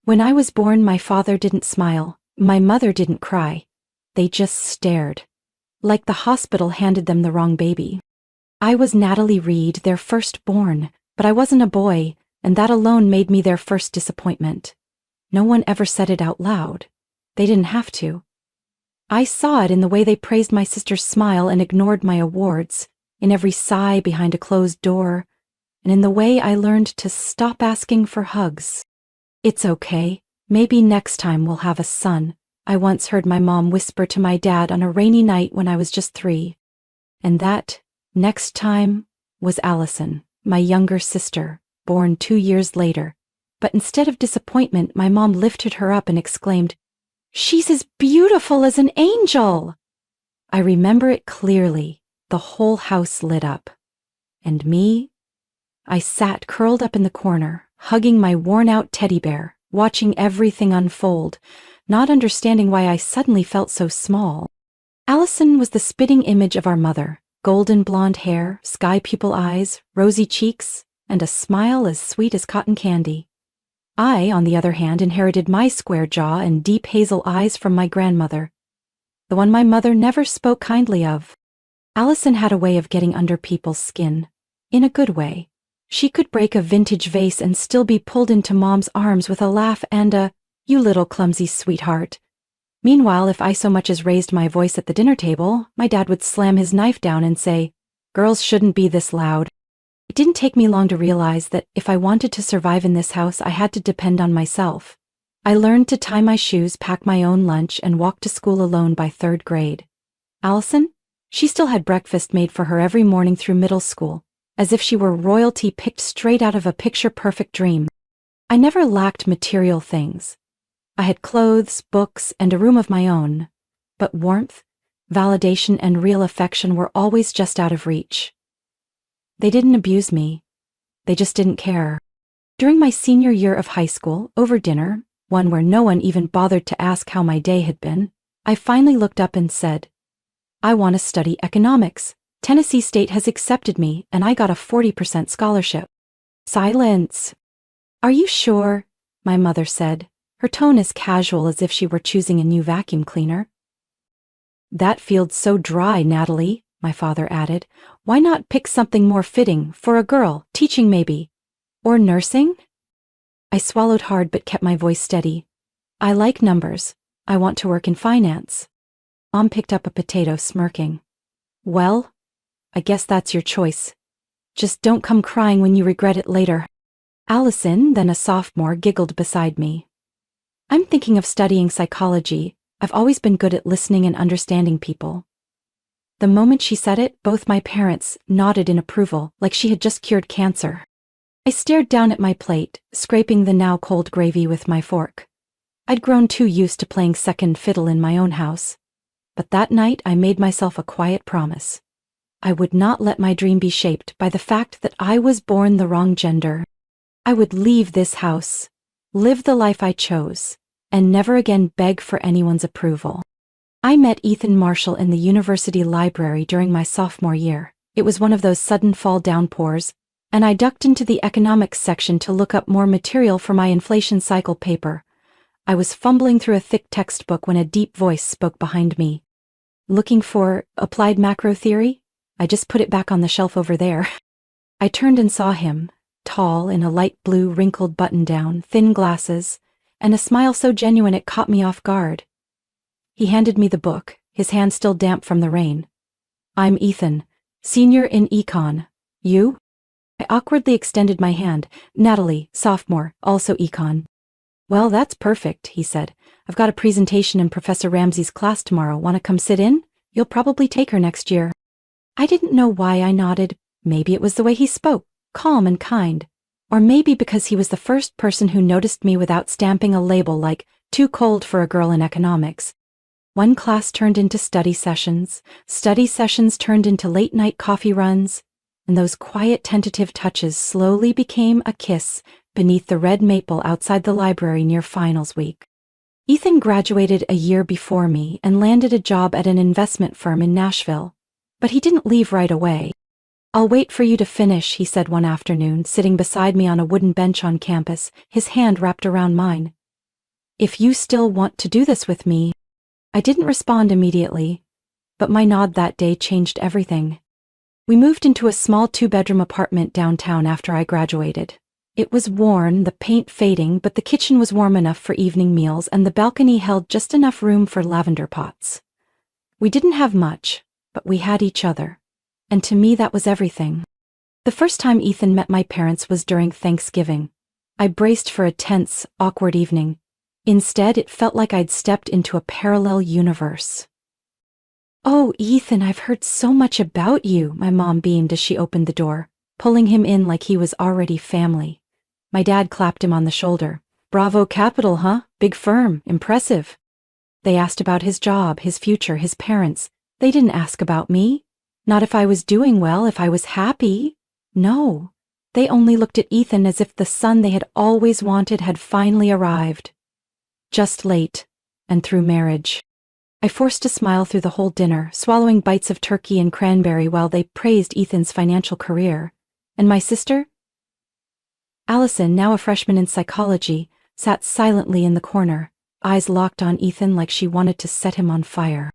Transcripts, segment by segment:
When I was born, my father didn't smile, my mother didn't cry. They just stared. Like the hospital handed them the wrong baby. I was Natalie Reed, their firstborn, but I wasn't a boy, and that alone made me their first disappointment. No one ever said it out loud. They didn't have to. I saw it in the way they praised my sister's smile and ignored my awards, in every sigh behind a closed door, and in the way I learned to stop asking for hugs. "It's okay. Maybe next time we'll have a son," I once heard my mom whisper to my dad on a rainy night when I was just 3. And that next time was Allison, my younger sister, born 2 years later. But instead of disappointment, my mom lifted her up and exclaimed, "She's as beautiful as an angel!" I remember it clearly. The whole house lit up. And me? I sat curled up in the corner, hugging my worn-out teddy bear, watching everything unfold, not understanding why I suddenly felt so small. Allison was the spitting image of our mother: golden blonde hair, sky pupil eyes, rosy cheeks, and a smile as sweet as cotton candy. I, on the other hand, inherited my square jaw and deep hazel eyes from my grandmother, the one my mother never spoke kindly of. Allison had a way of getting under people's skin, in a good way. She could break a vintage vase and still be pulled into Mom's arms with a laugh and a, "You little clumsy sweetheart." Meanwhile, if I so much as raised my voice at the dinner table, my dad would slam his knife down and say, "Girls shouldn't be this loud." It didn't take me long to realize that if I wanted to survive in this house, I had to depend on myself. I learned to tie my shoes, pack my own lunch, and walk to school alone by 3rd grade. Allison? She still had breakfast made for her every morning through middle school, as if she were royalty picked straight out of a picture-perfect dream. I never lacked material things. I had clothes, books, and a room of my own, but warmth, validation, and real affection were always just out of reach. They didn't abuse me. They just didn't care. During my senior year of high school, over dinner, one where no one even bothered to ask how my day had been, I finally looked up and said, "I want to study economics. Tennessee State has accepted me, and I got a 40% scholarship." Silence. "Are you sure?" my mother said, her tone as casual as if she were choosing a new vacuum cleaner. "That field's so dry, Natalie," my father added. "Why not pick something more fitting, for a girl, teaching maybe? Or nursing?" I swallowed hard but kept my voice steady. "I like numbers. I want to work in finance." Mom picked up a potato, smirking. "Well, I guess that's your choice. Just don't come crying when you regret it later." Allison, then a sophomore, giggled beside me. "I'm thinking of studying psychology. I've always been good at listening and understanding people." The moment she said it, both my parents nodded in approval, like she had just cured cancer. I stared down at my plate, scraping the now cold gravy with my fork. I'd grown too used to playing second fiddle in my own house. But that night I made myself a quiet promise. I would not let my dream be shaped by the fact that I was born the wrong gender. I would leave this house, live the life I chose, and never again beg for anyone's approval. I met Ethan Marshall in the university library during my sophomore year. It was one of those sudden fall downpours, and I ducked into the economics section to look up more material for my inflation cycle paper. I was fumbling through a thick textbook when a deep voice spoke behind me. "Looking for applied macro theory? I just put it back on the shelf over there." I turned and saw him, tall in a light blue wrinkled button-down, thin glasses, and a smile so genuine it caught me off guard. He handed me the book, his hand still damp from the rain. "I'm Ethan, senior in econ. You?" I awkwardly extended my hand. "Natalie, sophomore, also econ." "Well, that's perfect," he said. "I've got a presentation in Professor Ramsey's class tomorrow. Want to come sit in? You'll probably take her next year." I didn't know why I nodded. Maybe it was the way he spoke, calm and kind. Or maybe because he was the first person who noticed me without stamping a label like "too cold for a girl in economics." One class turned into study sessions turned into late-night coffee runs, and those quiet tentative touches slowly became a kiss beneath the red maple outside the library near finals week. Ethan graduated a year before me and landed a job at an investment firm in Nashville, but he didn't leave right away. "I'll wait for you to finish," he said one afternoon, sitting beside me on a wooden bench on campus, his hand wrapped around mine. If you still want to do this with me. I didn't respond immediately, but my nod that day changed everything. We moved into a small 2-bedroom apartment downtown after I graduated. It was worn, the paint fading, but the kitchen was warm enough for evening meals and the balcony held just enough room for lavender pots. We didn't have much, but we had each other. And to me that was everything. The first time Ethan met my parents was during Thanksgiving. I braced for a tense, awkward evening. Instead, it felt like I'd stepped into a parallel universe. "Oh, Ethan, I've heard so much about you," my mom beamed as she opened the door, pulling him in like he was already family. My dad clapped him on the shoulder. "Bravo Capital, huh? Big firm, impressive." They asked about his job, his future, his parents. They didn't ask about me. Not if I was doing well, if I was happy. No. They only looked at Ethan as if the son they had always wanted had finally arrived. Just late, and through marriage. I forced a smile through the whole dinner, swallowing bites of turkey and cranberry while they praised Ethan's financial career. And my sister? Allison, now a freshman in psychology, sat silently in the corner, eyes locked on Ethan like she wanted to set him on fire.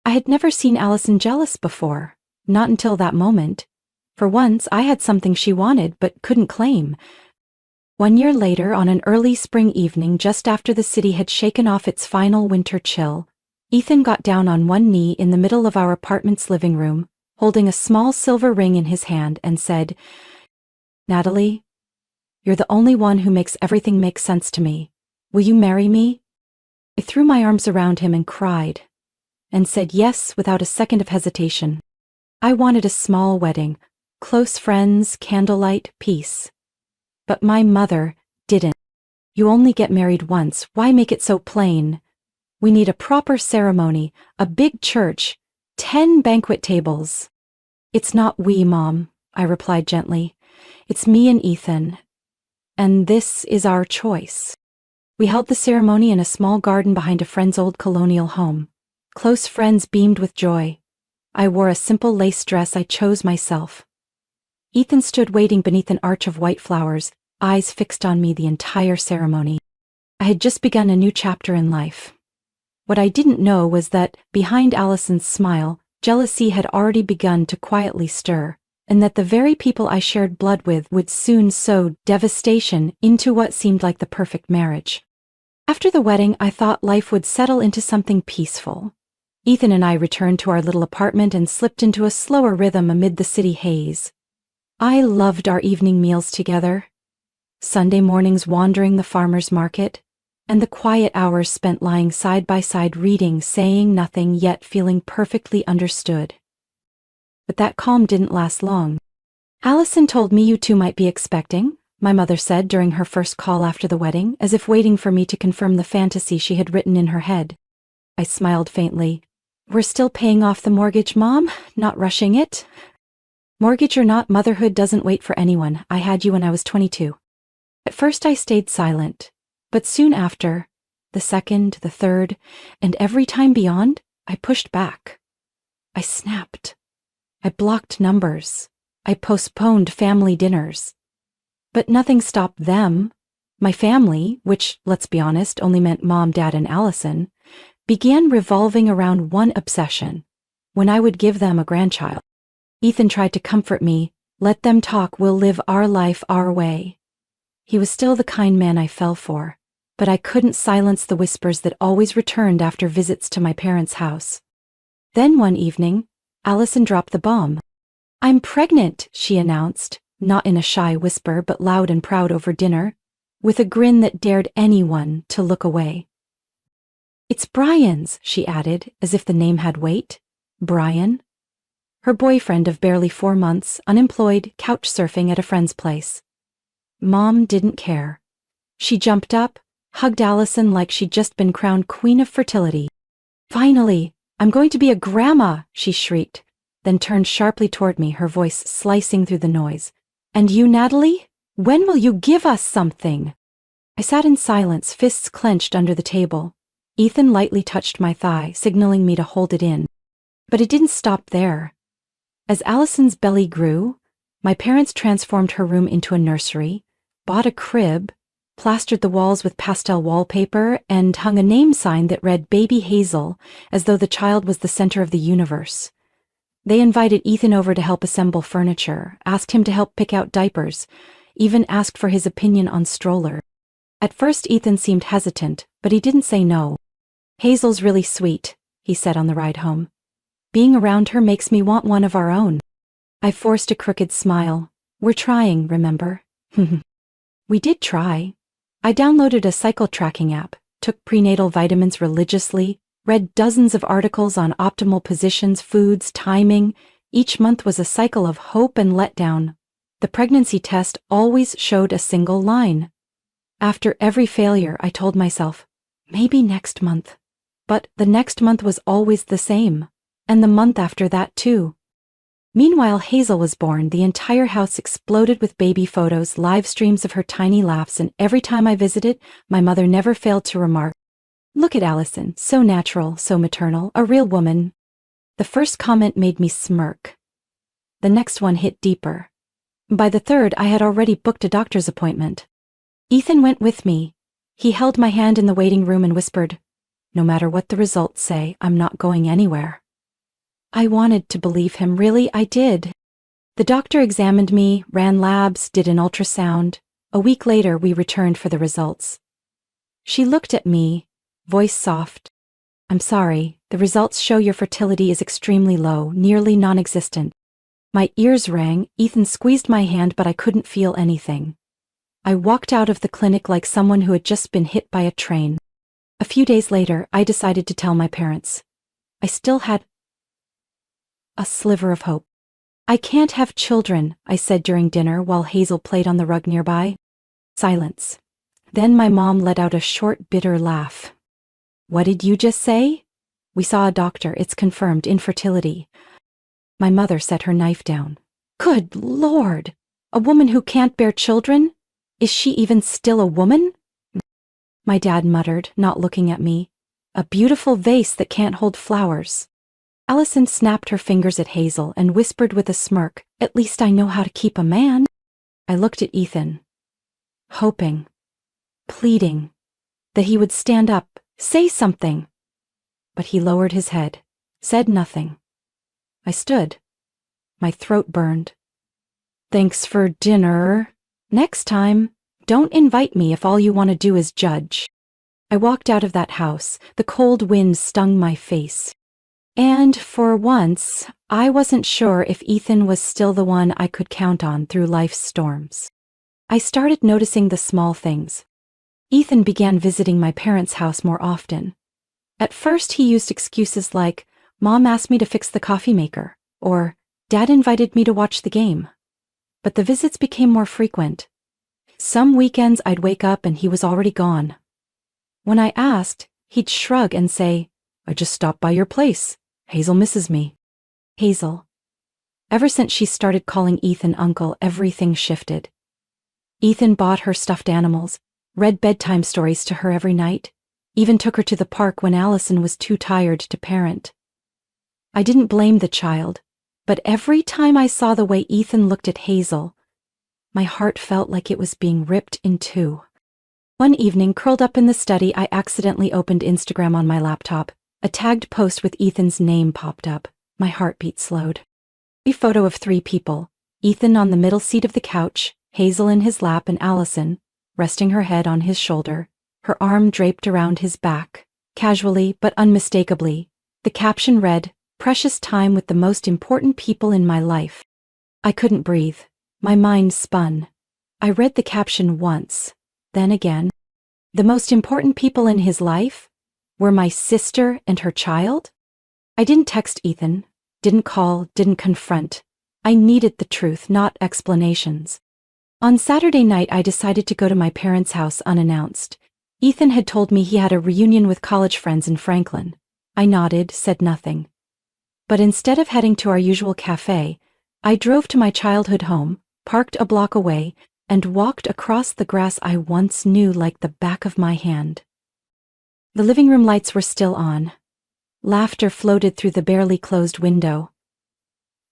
I had never seen Allison jealous before, not until that moment. For once, I had something she wanted but couldn't claim. 1 year later, on an early spring evening just after the city had shaken off its final winter chill, Ethan got down on one knee in the middle of our apartment's living room, holding a small silver ring in his hand, and said, "Natalie, you're the only one who makes everything make sense to me. Will you marry me?" I threw my arms around him and cried, and said yes without a second of hesitation. I wanted a small wedding, close friends, candlelight, peace. But my mother didn't. "You only get married once, why make it so plain? We need a proper ceremony, a big church, 10 banquet tables." "It's not we, Mom," I replied gently. "It's me and Ethan. And this is our choice." We held the ceremony in a small garden behind a friend's old colonial home. Close friends beamed with joy. I wore a simple lace dress I chose myself. Ethan stood waiting beneath an arch of white flowers, eyes fixed on me the entire ceremony. I had just begun a new chapter in life. What I didn't know was that, behind Allison's smile, jealousy had already begun to quietly stir, and that the very people I shared blood with would soon sow devastation into what seemed like the perfect marriage. After the wedding, I thought life would settle into something peaceful. Ethan and I returned to our little apartment and slipped into a slower rhythm amid the city haze. I loved our evening meals together, Sunday mornings wandering the farmer's market, and the quiet hours spent lying side by side reading, saying nothing yet feeling perfectly understood. But that calm didn't last long. "Allison told me you two might be expecting," my mother said during her first call after the wedding, as if waiting for me to confirm the fantasy she had written in her head. I smiled faintly. "We're still paying off the mortgage, Mom, not rushing it." "Mortgage or not, motherhood doesn't wait for anyone. I had you when I was 22. At first I stayed silent, but soon after, the second, the third, and every time beyond, I pushed back. I snapped. I blocked numbers. I postponed family dinners. But nothing stopped them. My family, which, let's be honest, only meant Mom, Dad, and Allison, began revolving around one obsession: when I would give them a grandchild. Ethan tried to comfort me. "Let them talk, we'll live our life our way." He was still the kind man I fell for, but I couldn't silence the whispers that always returned after visits to my parents' house. Then one evening, Allison dropped the bomb. "I'm pregnant," she announced, not in a shy whisper but loud and proud over dinner, with a grin that dared anyone to look away. "It's Brian's," she added, as if the name had weight. Brian? Her boyfriend of barely 4 months, unemployed, couch surfing at a friend's place. Mom didn't care. She jumped up, hugged Allison like she'd just been crowned Queen of Fertility. "Finally, I'm going to be a grandma," she shrieked, then turned sharply toward me, her voice slicing through the noise. "And you, Natalie? When will you give us something?" I sat in silence, fists clenched under the table. Ethan lightly touched my thigh, signaling me to hold it in. But it didn't stop there. As Allison's belly grew, my parents transformed her room into a nursery, bought a crib, plastered the walls with pastel wallpaper, and hung a name sign that read Baby Hazel, as though the child was the center of the universe. They invited Ethan over to help assemble furniture, asked him to help pick out diapers, even asked for his opinion on stroller. At first Ethan seemed hesitant, but he didn't say no. "Hazel's really sweet," he said on the ride home. "Being around her makes me want one of our own." I forced a crooked smile. "We're trying, remember?" We did try. I downloaded a cycle tracking app, took prenatal vitamins religiously, read dozens of articles on optimal positions, foods, timing. Each month was a cycle of hope and letdown. The pregnancy test always showed a single line. After every failure, I told myself, maybe next month. But the next month was always the same, and the month after that too. Meanwhile, Hazel was born. The entire house exploded with baby photos, live streams of her tiny laughs, and every time I visited, my mother never failed to remark, "Look at Allison, so natural, so maternal, a real woman." The first comment made me smirk. The next one hit deeper. By the third, I had already booked a doctor's appointment. Ethan went with me. He held my hand in the waiting room and whispered, "No matter what the results say, I'm not going anywhere." I wanted to believe him, really, I did. The doctor examined me, ran labs, did an ultrasound. A week later, we returned for the results. She looked at me, voice soft. "I'm sorry, the results show your fertility is extremely low, nearly non-existent." My ears rang. Ethan squeezed my hand, but I couldn't feel anything. I walked out of the clinic like someone who had just been hit by a train. A few days later, I decided to tell my parents. I still had a sliver of hope. "I can't have children," I said during dinner while Hazel played on the rug nearby. Silence. Then my mom let out a short, bitter laugh. "What did you just say?" "We saw a doctor. It's confirmed infertility." My mother set her knife down. "Good Lord! A woman who can't bear children? Is she even still a woman?" My dad muttered, not looking at me. "A beautiful vase that can't hold flowers." Allison snapped her fingers at Hazel and whispered with a smirk, "At least I know how to keep a man." I looked at Ethan, hoping, pleading, that he would stand up, say something. But he lowered his head, said nothing. I stood. My throat burned. "Thanks for dinner. Next time, don't invite me if all you want to do is judge." I walked out of that house. The cold wind stung my face. And for once, I wasn't sure if Ethan was still the one I could count on through life's storms. I started noticing the small things. Ethan began visiting my parents' house more often. At first, he used excuses like, "Mom asked me to fix the coffee maker," or "Dad invited me to watch the game." But the visits became more frequent. Some weekends I'd wake up and he was already gone. When I asked, he'd shrug and say, "I just stopped by your place. Hazel misses me." Hazel. Ever since she started calling Ethan uncle, everything shifted. Ethan bought her stuffed animals, read bedtime stories to her every night, even took her to the park when Allison was too tired to parent. I didn't blame the child, but every time I saw the way Ethan looked at Hazel, my heart felt like it was being ripped in two. One evening, curled up in the study, I accidentally opened Instagram on my laptop. A tagged post with Ethan's name popped up. My heartbeat slowed. A photo of 3 people, Ethan on the middle seat of the couch, Hazel in his lap, and Allison, resting her head on his shoulder, her arm draped around his back. Casually but unmistakably, the caption read, "Precious time with the most important people in my life." I couldn't breathe. My mind spun. I read the caption once, then again. The most important people in his life were my sister and her child? I didn't text Ethan, didn't call, didn't confront. I needed the truth, not explanations. On Saturday night, I decided to go to my parents' house unannounced. Ethan had told me he had a reunion with college friends in Franklin. I nodded, said nothing. But instead of heading to our usual cafe, I drove to my childhood home, parked a block away, and walked across the grass I once knew like the back of my hand. The living room lights were still on. Laughter floated through the barely closed window.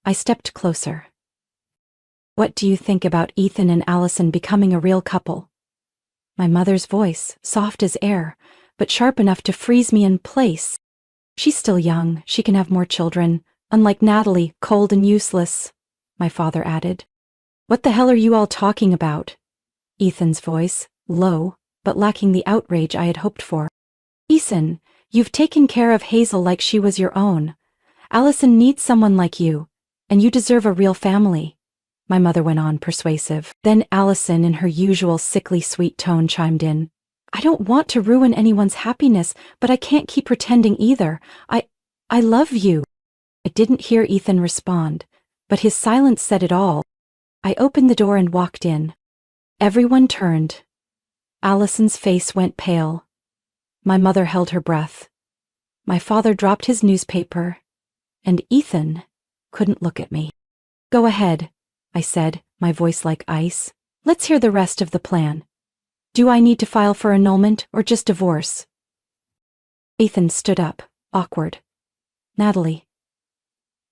I stepped closer. "What do you think about Ethan and Allison becoming a real couple?" My mother's voice, soft as air, but sharp enough to freeze me in place. She's still young, she can have more children, unlike Natalie, cold and useless, my father added. What the hell are you all talking about? Ethan's voice, low, but lacking the outrage I had hoped for. Ethan, you've taken care of Hazel like she was your own. Allison needs someone like you, and you deserve a real family. My mother went on, persuasive. Then Allison, in her usual sickly sweet tone, chimed in. I don't want to ruin anyone's happiness, but I can't keep pretending either. I love you. I didn't hear Ethan respond, but his silence said it all. I opened the door and walked in. Everyone turned. Allison's face went pale. My mother held her breath. My father dropped his newspaper, and Ethan couldn't look at me. Go ahead, I said, my voice like ice. Let's hear the rest of the plan. Do I need to file for annulment or just divorce? Ethan stood up, awkward. Natalie.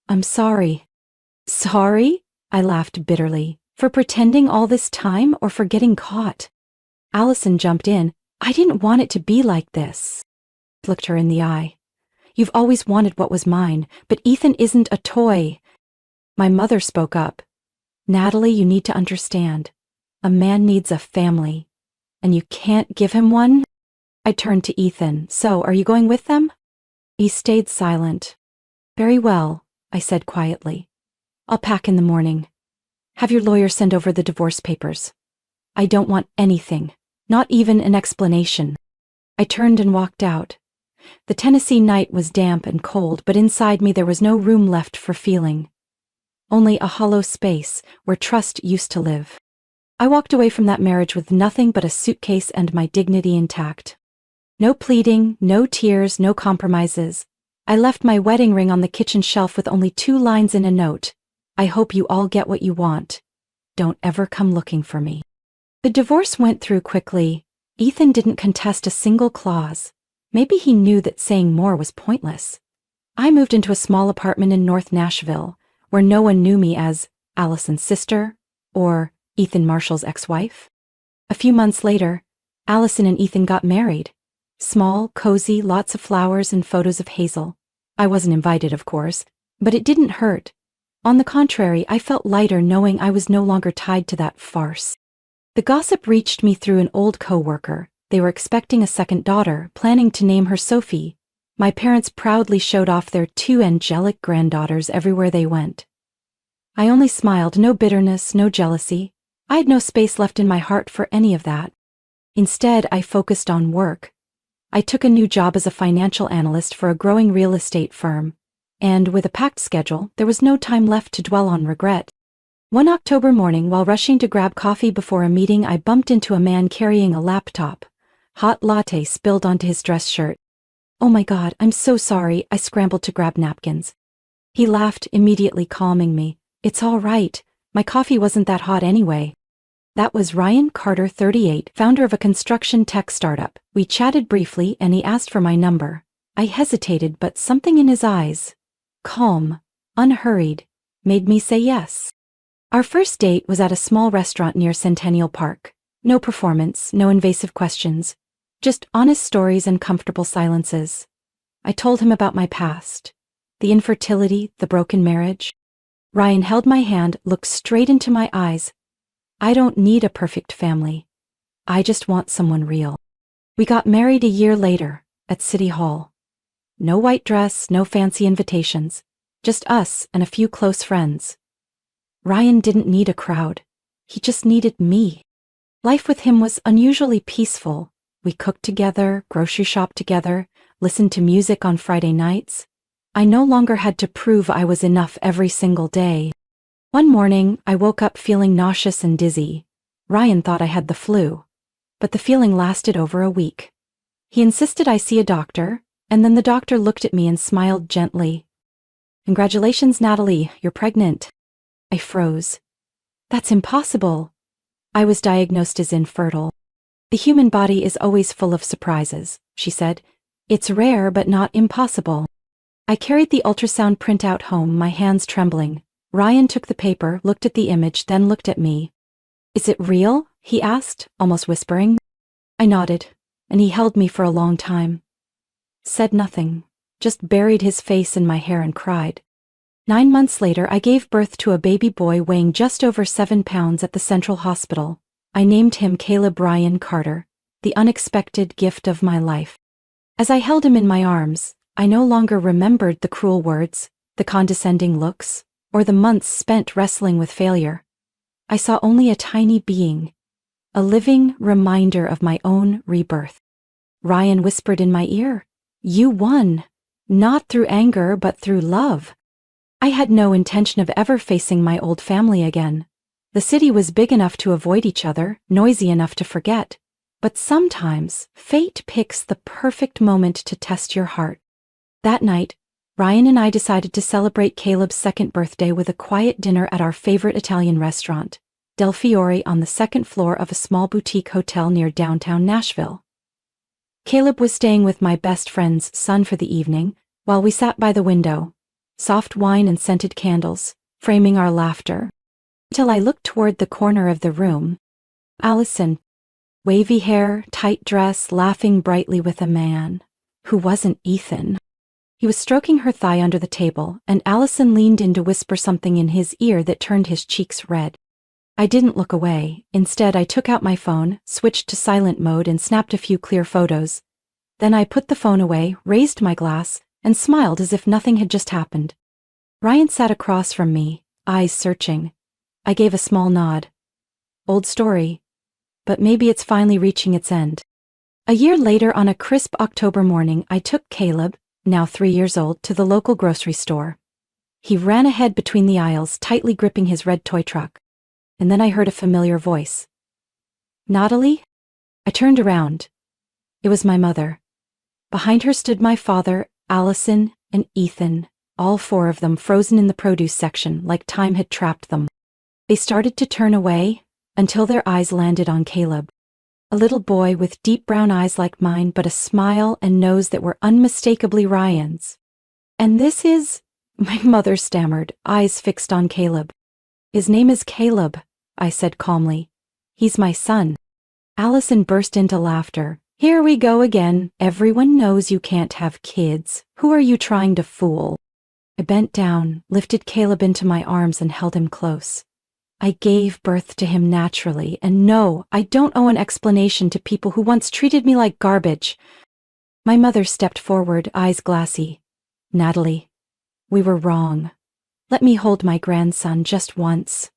I'm sorry. Sorry? I laughed bitterly. For pretending all this time or for getting caught? Allison jumped in. I didn't want it to be like this. I looked her in the eye. You've always wanted what was mine, but Ethan isn't a toy. My mother spoke up. Natalie, you need to understand. A man needs a family, and you can't give him one? I turned to Ethan. So, are you going with them? He stayed silent. Very well, I said quietly. I'll pack in the morning. Have your lawyer send over the divorce papers. I don't want anything, not even an explanation. I turned and walked out. The Tennessee night was damp and cold, but inside me there was no room left for feeling. Only a hollow space where trust used to live. I walked away from that marriage with nothing but a suitcase and my dignity intact. No pleading, no tears, no compromises. I left my wedding ring on the kitchen shelf with only 2 lines in a note. I hope you all get what you want. Don't ever come looking for me. The divorce went through quickly. Ethan didn't contest a single clause. Maybe he knew that saying more was pointless. I moved into a small apartment in North Nashville, where no one knew me as Allison's sister or Ethan Marshall's ex-wife. A few months later, Allison and Ethan got married. Small, cozy, lots of flowers and photos of Hazel. I wasn't invited, of course, but it didn't hurt. On the contrary, I felt lighter knowing I was no longer tied to that farce. The gossip reached me through an old co-worker. They were expecting a second daughter, planning to name her Sophie. My parents proudly showed off their 2 angelic granddaughters everywhere they went. I only smiled, no bitterness, no jealousy. I had no space left in my heart for any of that. Instead, I focused on work. I took a new job as a financial analyst for a growing real estate firm. And with a packed schedule, there was no time left to dwell on regret. One October morning, while rushing to grab coffee before a meeting, I bumped into a man carrying a laptop. Hot latte spilled onto his dress shirt. Oh my God, I'm so sorry. I scrambled to grab napkins. He laughed, immediately calming me. It's all right. My coffee wasn't that hot anyway. That was Ryan Carter, 38, founder of a construction tech startup. We chatted briefly and he asked for my number. I hesitated, but something in his eyes, calm, unhurried, made me say yes. Our first date was at a small restaurant near Centennial Park. No performance, no invasive questions, just honest stories and comfortable silences. I told him about my past, the infertility, the broken marriage. Ryan held my hand, looked straight into my eyes. I don't need a perfect family. I just want someone real. We got married a year later, at City Hall. No white dress, no fancy invitations, just us and a few close friends. Ryan didn't need a crowd. He just needed me. Life with him was unusually peaceful. We cooked together, grocery shopped together, listened to music on Friday nights. I no longer had to prove I was enough every single day. One morning, I woke up feeling nauseous and dizzy. Ryan thought I had the flu, but the feeling lasted over a week. He insisted I see a doctor, and then the doctor looked at me and smiled gently. Congratulations, Natalie, you're pregnant. I froze. That's impossible. I was diagnosed as infertile. The human body is always full of surprises, she said. It's rare, but not impossible. I carried the ultrasound printout home, my hands trembling. Ryan took the paper, looked at the image, then looked at me. Is it real? He asked, almost whispering. I nodded, and he held me for a long time. Said nothing, just buried his face in my hair and cried. 9 months later, I gave birth to a baby boy weighing just over 7 pounds at the Central Hospital. I named him Caleb Ryan Carter, the unexpected gift of my life. As I held him in my arms, I no longer remembered the cruel words, the condescending looks, or the months spent wrestling with failure. I saw only a tiny being, a living reminder of my own rebirth. Ryan whispered in my ear, "You won, not through anger but through love." I had no intention of ever facing my old family again. The city was big enough to avoid each other, noisy enough to forget. But sometimes, fate picks the perfect moment to test your heart. That night, Ryan and I decided to celebrate Caleb's second birthday with a quiet dinner at our favorite Italian restaurant, Del Fiore, on the second floor of a small boutique hotel near downtown Nashville. Caleb was staying with my best friend's son for the evening, while we sat by the window, soft wine and scented candles, framing our laughter. Until I looked toward the corner of the room. Allison, wavy hair, tight dress, laughing brightly with a man who wasn't Ethan. He was stroking her thigh under the table, and Allison leaned in to whisper something in his ear that turned his cheeks red. I didn't look away. Instead, I took out my phone, switched to silent mode, and snapped a few clear photos. Then I put the phone away, raised my glass, and smiled as if nothing had just happened. Ryan sat across from me, eyes searching. I gave a small nod. Old story, but maybe it's finally reaching its end. A year later, on a crisp October morning, I took Caleb, now 3 years old, to the local grocery store. He ran ahead between the aisles, tightly gripping his red toy truck. And then I heard a familiar voice. "Natalie?" I turned around. It was my mother. Behind her stood my father, Allison, and Ethan, all 4 of them frozen in the produce section like time had trapped them. They started to turn away until their eyes landed on Caleb. A little boy with deep brown eyes like mine, but a smile and nose that were unmistakably Ryan's. "And this is—" my mother stammered, eyes fixed on Caleb. "His name is Caleb," I said calmly. "He's my son." Allison burst into laughter. "Here we go again. Everyone knows you can't have kids. Who are you trying to fool?" I bent down, lifted Caleb into my arms, and held him close. I gave birth to him naturally, and no, I don't owe an explanation to people who once treated me like garbage. My mother stepped forward, eyes glassy. "Natalie, we were wrong. Let me hold my grandson just once."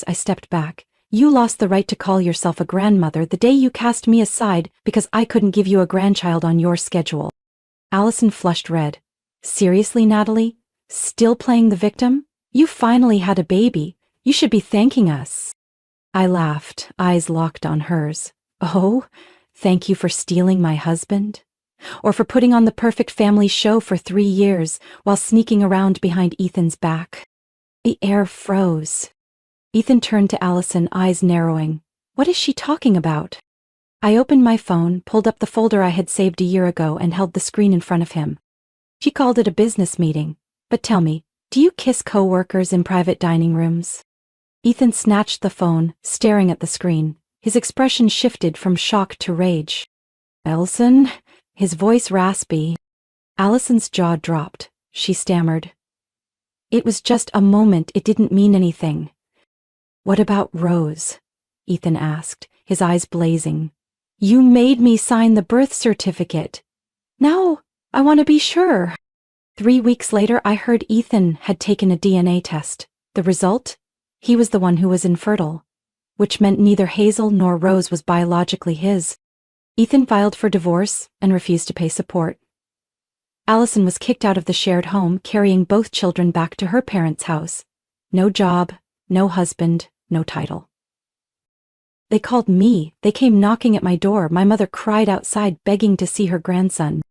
I stepped back. "You lost the right to call yourself a grandmother the day you cast me aside because I couldn't give you a grandchild on your schedule." Allison flushed red. "Seriously, Natalie? Still playing the victim? You finally had a baby. You should be thanking us." I laughed, eyes locked on hers. "Oh, thank you for stealing my husband? Or for putting on the perfect family show for 3 years while sneaking around behind Ethan's back?" The air froze. Ethan turned to Allison, eyes narrowing. What is she talking about? I opened my phone, pulled up the folder I had saved a year ago, and held the screen in front of him. She called it a business meeting. But tell me, do you kiss co-workers in private dining rooms? Ethan snatched the phone, staring at the screen. His expression shifted from shock to rage. "Elson?" His voice raspy. Allison's jaw dropped. She stammered. "It was just a moment. It didn't mean anything." "What about Rose?" Ethan asked, his eyes blazing. "You made me sign the birth certificate. Now I want to be sure." 3 weeks later, I heard Ethan had taken a DNA test. The result? He was the one who was infertile, which meant neither Hazel nor Rose was biologically his. Ethan filed for divorce and refused to pay support. Allison was kicked out of the shared home, carrying both children back to her parents' house. No job, no husband, no title. They called me. They came knocking at my door. My mother cried outside, begging to see her grandson.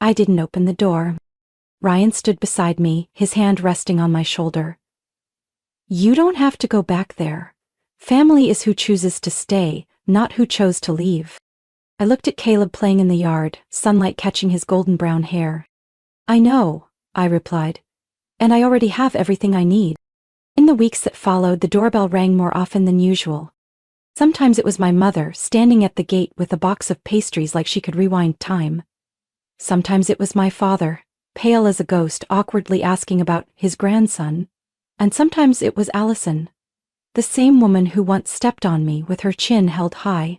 I didn't open the door. Ryan stood beside me, his hand resting on my shoulder. "You don't have to go back there. Family is who chooses to stay, not who chose to leave." I looked at Caleb playing in the yard, sunlight catching his golden brown hair. "I know," I replied, "and I already have everything I need." In the weeks that followed, the doorbell rang more often than usual. Sometimes it was my mother standing at the gate with a box of pastries like she could rewind time. Sometimes it was my father, pale as a ghost, awkwardly asking about his grandson. And sometimes it was Allison, the same woman who once stepped on me with her chin held high.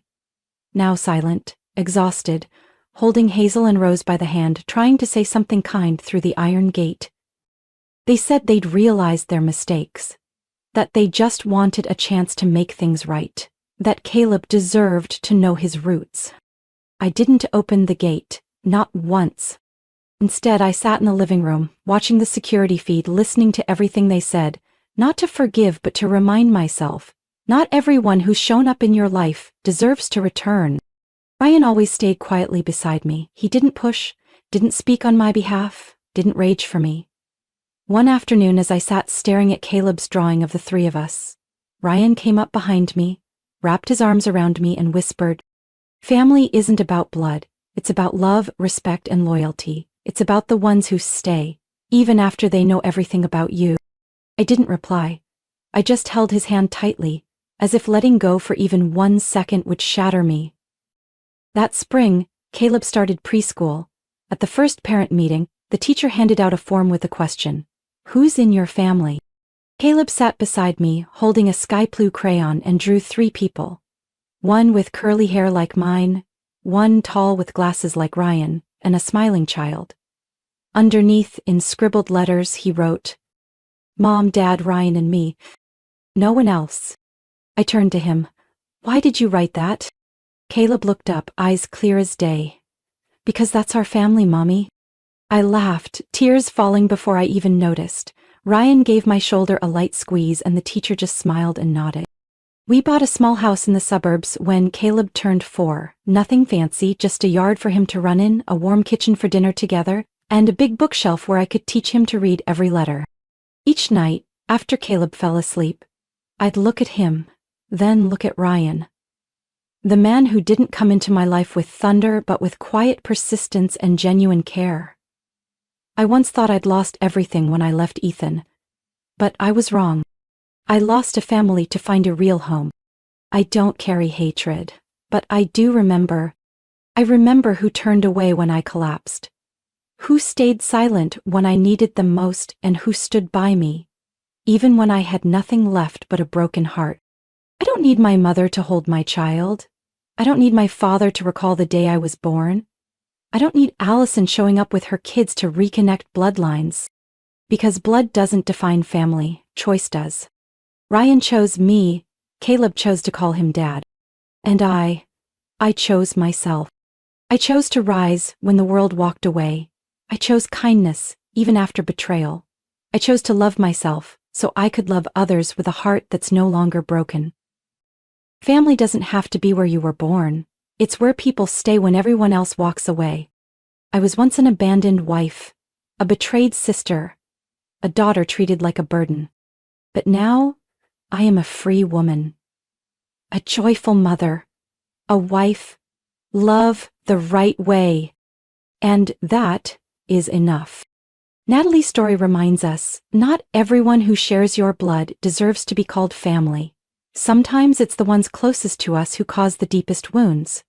Now silent, exhausted, holding Hazel and Rose by the hand, trying to say something kind through the iron gate. They said they'd realized their mistakes, that they just wanted a chance to make things right, that Caleb deserved to know his roots. I didn't open the gate, not once. Instead, I sat in the living room, watching the security feed, listening to everything they said, not to forgive but to remind myself, not everyone who's shown up in your life deserves to return. Ryan always stayed quietly beside me. He didn't push, didn't speak on my behalf, didn't rage for me. One afternoon, as I sat staring at Caleb's drawing of the three of us, Ryan came up behind me, wrapped his arms around me and whispered, "Family isn't about blood. It's about love, respect, and loyalty. It's about the ones who stay, even after they know everything about you." I didn't reply. I just held his hand tightly, as if letting go for even 1 second would shatter me. That spring, Caleb started preschool. At the first parent meeting, the teacher handed out a form with a question: "Who's in your family?" Caleb sat beside me, holding a sky blue crayon, and drew 3 people. One with curly hair like mine, one tall with glasses like Ryan, and a smiling child. Underneath, in scribbled letters, he wrote, "Mom, Dad, Ryan, and me. No one else." I turned to him. "Why did you write that?" Caleb looked up, eyes clear as day. "Because that's our family, Mommy." I laughed, tears falling before I even noticed. Ryan gave my shoulder a light squeeze and the teacher just smiled and nodded. We bought a small house in the suburbs when Caleb turned 4. Nothing fancy, just a yard for him to run in, a warm kitchen for dinner together, and a big bookshelf where I could teach him to read every letter. Each night, after Caleb fell asleep, I'd look at him, then look at Ryan. The man who didn't come into my life with thunder but with quiet persistence and genuine care. I once thought I'd lost everything when I left Ethan. But I was wrong. I lost a family to find a real home. I don't carry hatred, but I do remember. I remember who turned away when I collapsed. Who stayed silent when I needed them most, and who stood by me, even when I had nothing left but a broken heart. I don't need my mother to hold my child. I don't need my father to recall the day I was born. I don't need Allison showing up with her kids to reconnect bloodlines. Because blood doesn't define family, choice does. Ryan chose me, Caleb chose to call him Dad. And I chose myself. I chose to rise when the world walked away. I chose kindness, even after betrayal. I chose to love myself, so I could love others with a heart that's no longer broken. Family doesn't have to be where you were born. It's where people stay when everyone else walks away. I was once an abandoned wife, a betrayed sister, a daughter treated like a burden. But now, I am a free woman, a joyful mother, a wife, love the right way. And that is enough. Natalie's story reminds us, not everyone who shares your blood deserves to be called family. Sometimes it's the ones closest to us who cause the deepest wounds.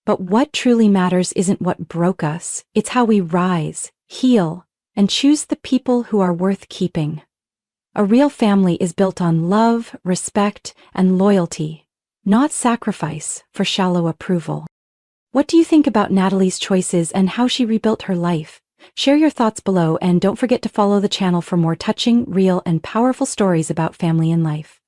But what truly matters isn't what broke us, it's how we rise, heal, and choose the people who are worth keeping. A real family is built on love, respect, and loyalty, not sacrifice for shallow approval. What do you think about Natalie's choices and how she rebuilt her life? Share your thoughts below and don't forget to follow the channel for more touching, real, and powerful stories about family and life.